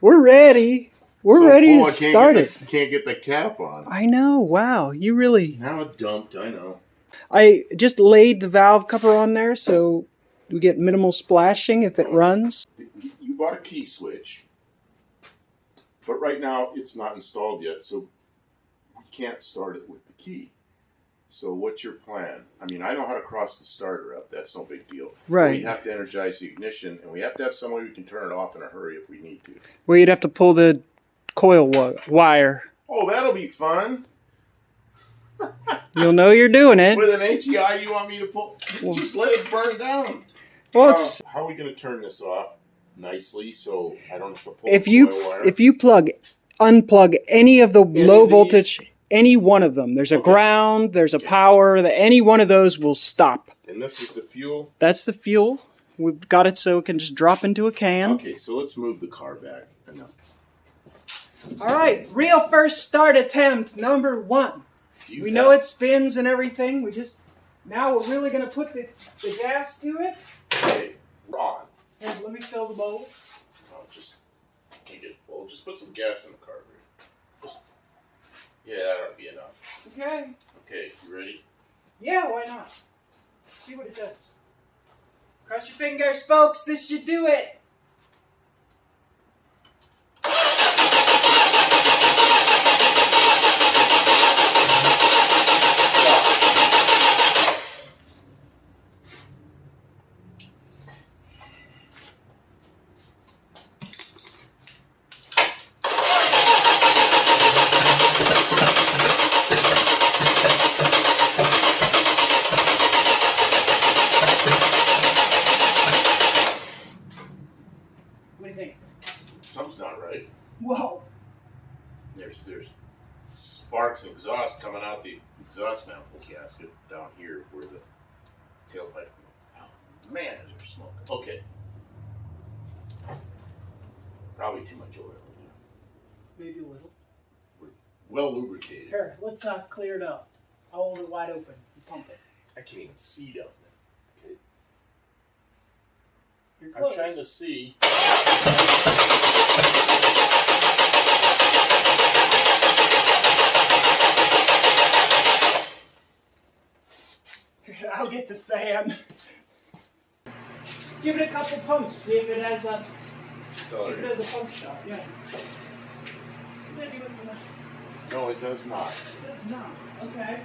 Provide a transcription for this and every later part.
We're ready. We're ready to start it. Can't get the cap on. I know. Wow. You really... Now it dumped. I know. I just laid the valve cover on there so we get minimal splashing if it runs. You bought a key switch, but right now it's not installed yet, so we can't start it with the key. So what's your plan? I mean, I know how to cross the starter up. That's no big deal. Right. We have to energize the ignition, and we have to have some way we can turn it off in a hurry if we need to. Well, you'd have to pull the coil wire. Oh, that'll be fun. You'll know you're doing it. With an HEI, you want me to pull? Well, just let it burn down. Well, how are we going to turn this off nicely so I don't have to pull if the you coil wire? if you unplug any of the low voltage, any one of them. There's a ground, there's a power. Any one of those will stop. And this is the fuel? That's the fuel. We've got it so it can just drop into a can. Okay, so let's move the car back. Enough. All right, real first start attempt, number 1. We know it spins and everything. Now we're really going to put the gas to it. Okay, Ron. Here, let me fill the bowl. Just put some gas in the carburetor. Yeah, that ought to be enough. Okay. Okay, you ready? Yeah, why not? See what it does. Cross your fingers, folks. This should do it. What do you think? Something's not right. Whoa. There's sparks and exhaust coming out the exhaust manifold gasket down here where the tailpipe. Oh man, is there smoke? Okay. Probably too much oil. Maybe a little. We're well lubricated. Here, let's clear it up. I'll hold it wide open and pump it. I can't even see down there. Okay. You're close. I'm trying to see. I'll get the fan. Give it a couple pumps. See if it has a pump shot. Yeah. Maybe with the... No, it does not. It does not. Okay.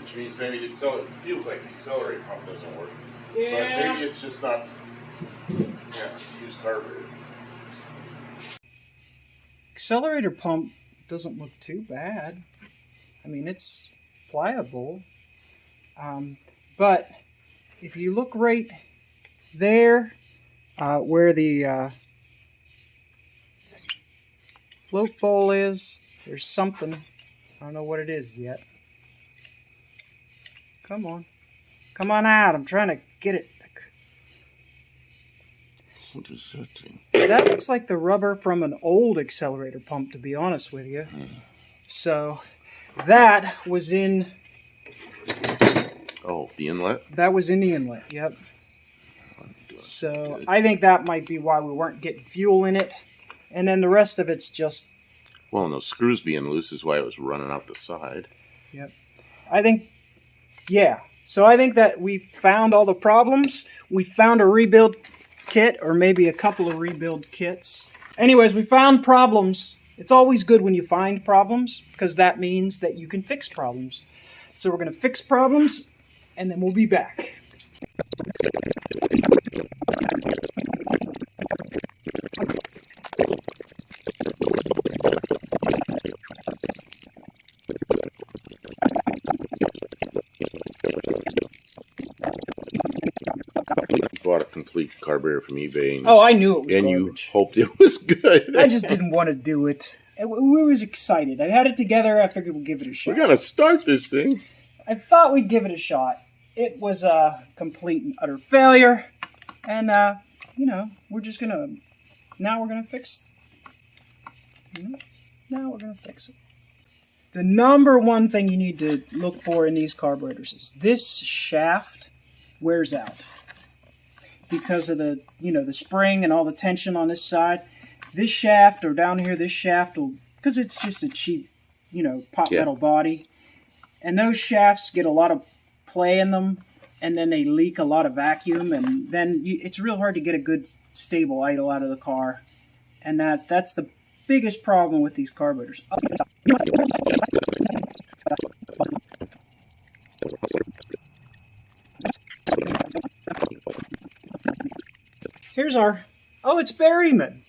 Which means maybe it feels like the accelerator pump doesn't work. Yeah. But maybe it's just not. Yeah, it's a used carburetor. Accelerator pump doesn't look too bad. I mean, it's pliable. But if you look right there, where the float bowl is, there's something. I don't know what it is yet. Come on. Come on out. I'm trying to get it. What is that thing? That looks like the rubber from an old accelerator pump, to be honest with you. So that was in... Oh, the inlet? That was in the inlet, yep. So I think that might be why we weren't getting fuel in it. And then the rest of it's just... Well, and those screws being loose is why it was running out the side. Yep. I think... Yeah. So I think that we found all the problems. We found a rebuild kit, or maybe a couple of rebuild kits. Anyways, we found problems. It's always good when you find problems, because that means that you can fix problems. So we're going to fix problems, and then we'll be back. You bought a complete carburetor from eBay. Oh, I knew it was and garbage. You hoped it was good. I just didn't want to do it. We was excited. I had it together. I figured we'd give it a shot. We gotta start this thing. I thought we'd give it a shot. It was a complete and utter failure. And, you know, we're just gonna... Now we're gonna fix... Now we're gonna fix it. The number one thing you need to look for in these carburetors is this shaft wears out. Because of the, you know, the spring and all the tension on this side. this shaft or down here, this shaft will, because it's just a cheap, you know, pot metal body. And those shafts get a lot of play in them, and then they leak a lot of vacuum, and then it's real hard to get a good stable idle out of the car. And that's the biggest problem with these carburetors. Here's our, oh, it's Berryman.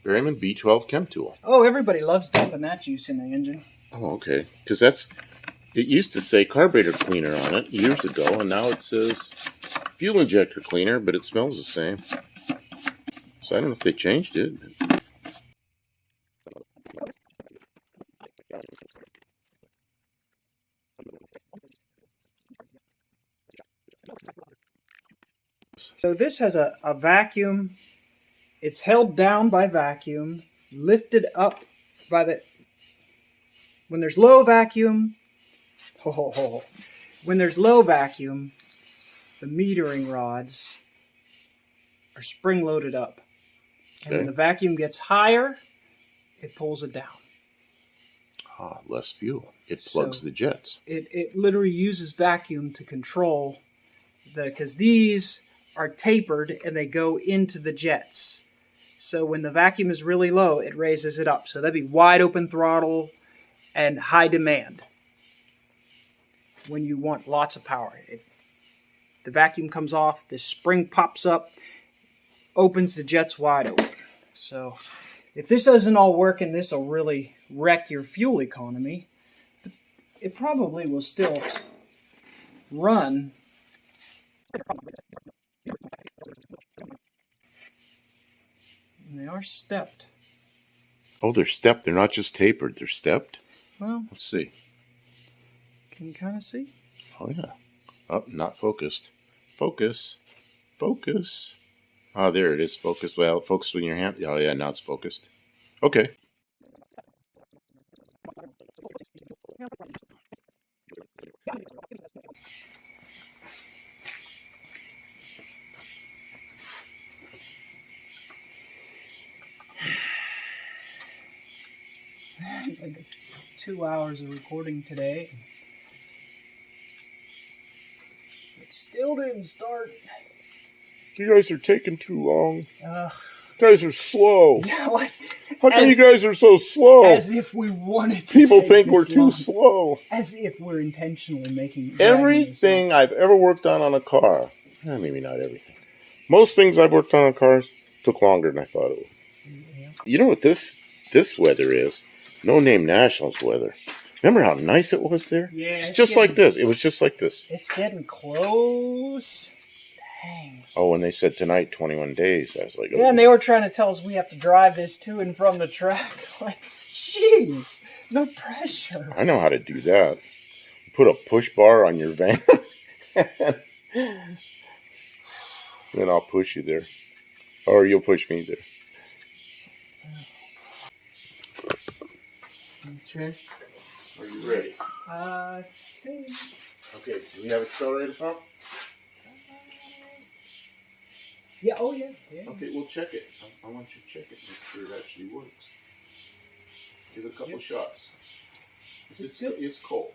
Berryman B12 Chem Tool. Oh, everybody loves dumping that juice in the engine. Oh, okay. Because it used to say carburetor cleaner on it years ago, and now it says fuel injector cleaner, but it smells the same. So I don't know if they changed it. So this has a vacuum. It's held down by vacuum, lifted up by the... When there's low vacuum... When there's low vacuum, the metering rods are spring-loaded up. And when the vacuum gets higher, it pulls it down. Ah, less fuel. It plugs the jets. It literally uses vacuum to control because these are tapered and they go into the jets. So when the vacuum is really low, it raises it up. So that'd be wide open throttle and high demand when you want lots of power. The vacuum comes off, the spring pops up, opens the jets wide open. So if this doesn't all work, and this will really wreck your fuel economy, it probably will still run. And they are stepped. Oh, they're stepped. They're not just tapered. They're stepped. Well, let's see. Can you kind of see? Oh, yeah. Oh, not focused. Focus. Focus. Ah, there it is. Focused. Well, focus with your hand. Oh, yeah, now it's focused. Okay. It's like 2 hours of recording today. It still didn't start. You guys are taking too long. You guys are slow. Yeah, like, how come you guys are so slow? As if we wanted to. People think we're too slow. As if we're intentionally making everything I've ever worked on a car. Maybe not everything. Most things I've worked on cars took longer than I thought it would. Yeah. You know what this weather is? No Name Nationals weather. Remember how nice it was there? Yeah. It's just like this. It was just like this. It's getting close. Dang. Oh, when they said tonight, 21 days, I was like, oh. Yeah, and they were trying to tell us we have to drive this to and from the track. Like, jeez, no pressure. I know how to do that. Put a push bar on your van. Then I'll push you there. Or you'll push me there. Okay. Are you ready? Okay, do we have accelerator pump? Yeah, oh yeah. Okay, we'll check it. I want you to check it, make sure it actually works. Give it a couple shots. It's cold.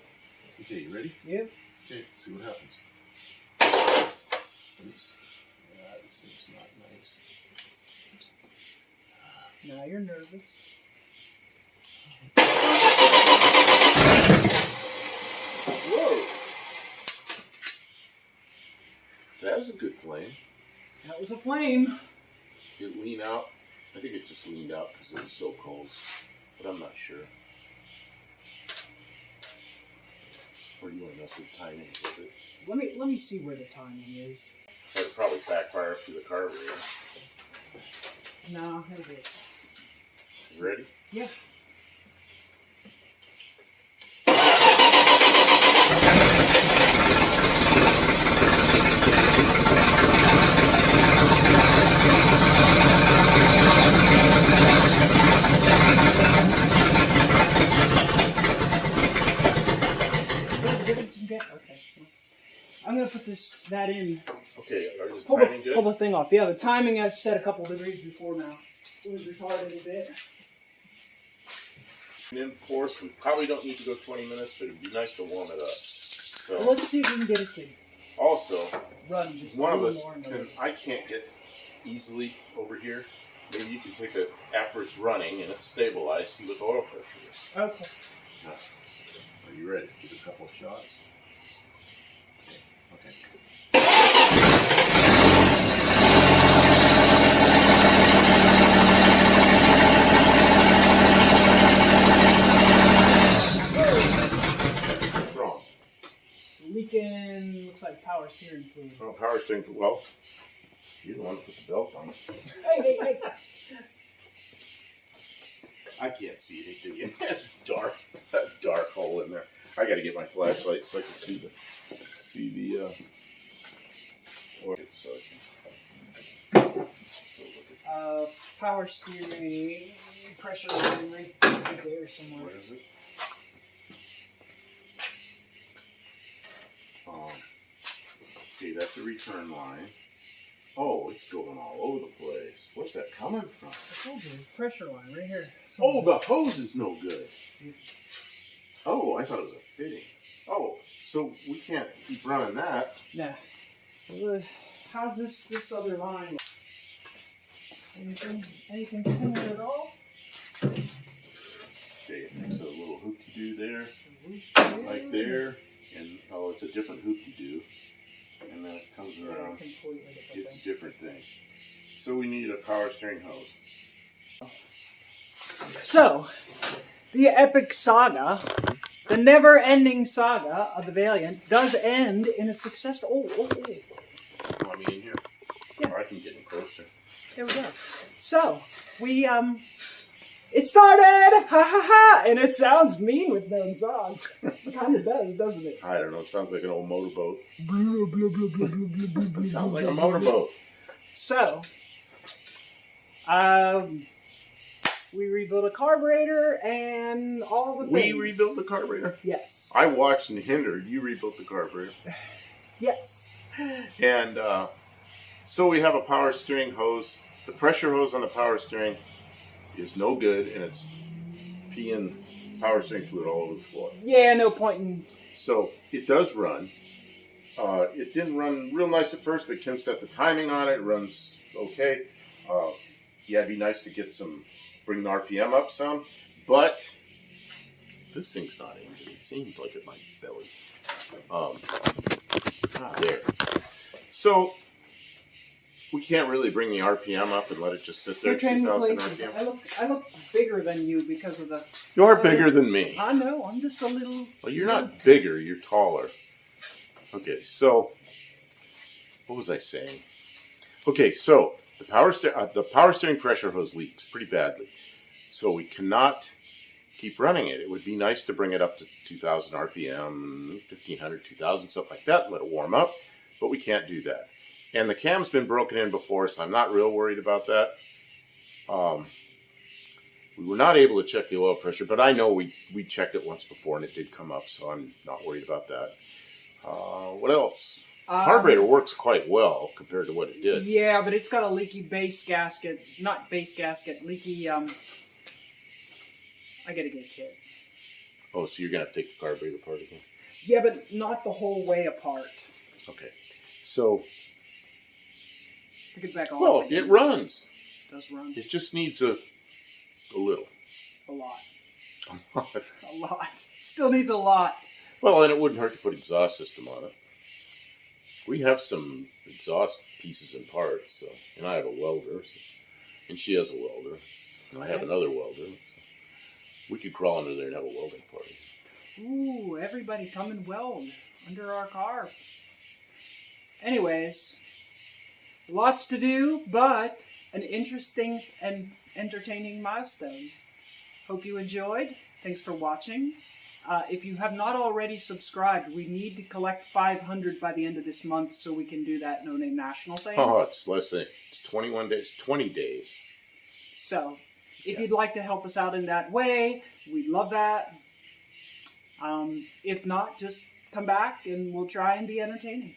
Okay, you ready? Yeah. Okay, see what happens. Oops. This thing's not nice. Now you're nervous. Whoa! That was a good flame. That was a flame. Did it lean out? I think it just leaned out because it was so cold, but I'm not sure. Or do you want to mess with timing with it? Let me see where the timing is. It would probably backfire up through the carburetor. No, it'll get. You ready? Yeah. Okay. I'm gonna put that in. Okay, are you timing good? Pull the thing off. Yeah, the timing has set a couple degrees before now. was retarded a bit. And then, of course, we probably don't need to go 20 minutes, but it'd be nice to warm it up. So, Well, let's see if we can get it to also, run just one a of little us more. can, I can't get easily over here. Maybe you can take it after it's running and it's stabilized, see what the oil pressure is. Okay. Are you ready? Give a couple of shots. Okay. What's wrong? It's leaking, looks like power steering fluid. Oh, power steering. Well, you're the one that put the belt on it. Hey. I can't see anything in there. It's dark. That dark hole in there. I got to get my flashlight so I can see the oil. So power steering, pressure line right there somewhere. where is it? Okay, that's the return line. Oh, it's going all over the place. Where's that coming from? I told you, pressure line right here. Oh, the hose is no good. Oh, I thought it was a fitting. Oh, so we can't keep running that. Nah. How's this other line? Anything similar at all? Okay, it's a little hoop-de-doo there, like there, and oh, it's a different hoop-de-doo, and then it comes around. It's a different thing. So we need a power steering hose. So, the epic saga, the never-ending saga of the Valiant does end in a success. Oh. You want me in here? Yeah. Or I can get in closer. There we go. So, we, it started! Ha ha ha! And it sounds mean with no exhaust. It kind of does, doesn't it? I don't know, it sounds like an old motorboat. Blah, blah, blah, blah, blah, blah, blah, It sounds like a blah, motorboat. So, we rebuilt a carburetor and all the things. We rebuilt the carburetor? Yes. I watched and hindered. You rebuilt the carburetor. Yes. And so we have a power steering hose. The pressure hose on the power steering is no good, and it's peeing power steering fluid all over the floor. Yeah, no point in... So it does run. It didn't run real nice at first, but Kim set the timing on it. It runs okay. Yeah, it'd be nice to get bring the RPM up some, but this thing's not aiming. It seems like it might belly. There. So we can't really bring the RPM up and let it just sit there at 2,000 RPM. I look bigger than you because of the... You're bigger than me. I know, I'm just a little... Well, you're not bigger, you're taller. Okay, so what was I saying? Okay, so the power steering pressure hose leaks pretty badly. So we cannot keep running it. It would be nice to bring it up to 2,000 RPM, 1,500, 2,000, something like that, let it warm up, but we can't do that. And the cam's been broken in before, so I'm not real worried about that. We were not able to check the oil pressure, but I know we checked it once before and it did come up, so I'm not worried about that. What else? Carburetor works quite well compared to what it did. Yeah, but it's got a leaky base gasket. Not base gasket, leaky, I gotta get a kit. Oh, so you're going to have to take the carburetor apart again? Yeah, but not the whole way apart. Okay. So, Pick it back off. well, again. it runs. It does run. It just needs a little. A lot. A lot. Still needs a lot. Well, and it wouldn't hurt to put exhaust system on it. We have some exhaust pieces and parts, so, and I have a welder, so, and she has a welder, and I have another welder. So we could crawl under there and have a welding party. Ooh, everybody come and weld under our car. Anyways, lots to do, but an interesting and entertaining milestone. Hope you enjoyed. Thanks for watching. If you have not already subscribed, we need to collect 500 by the end of this month so we can do that No Name National thing. Oh, it's less than, it's 21 days, 20 days. So, if you'd like to help us out in that way, we'd love that. If not, just come back and we'll try and be entertaining.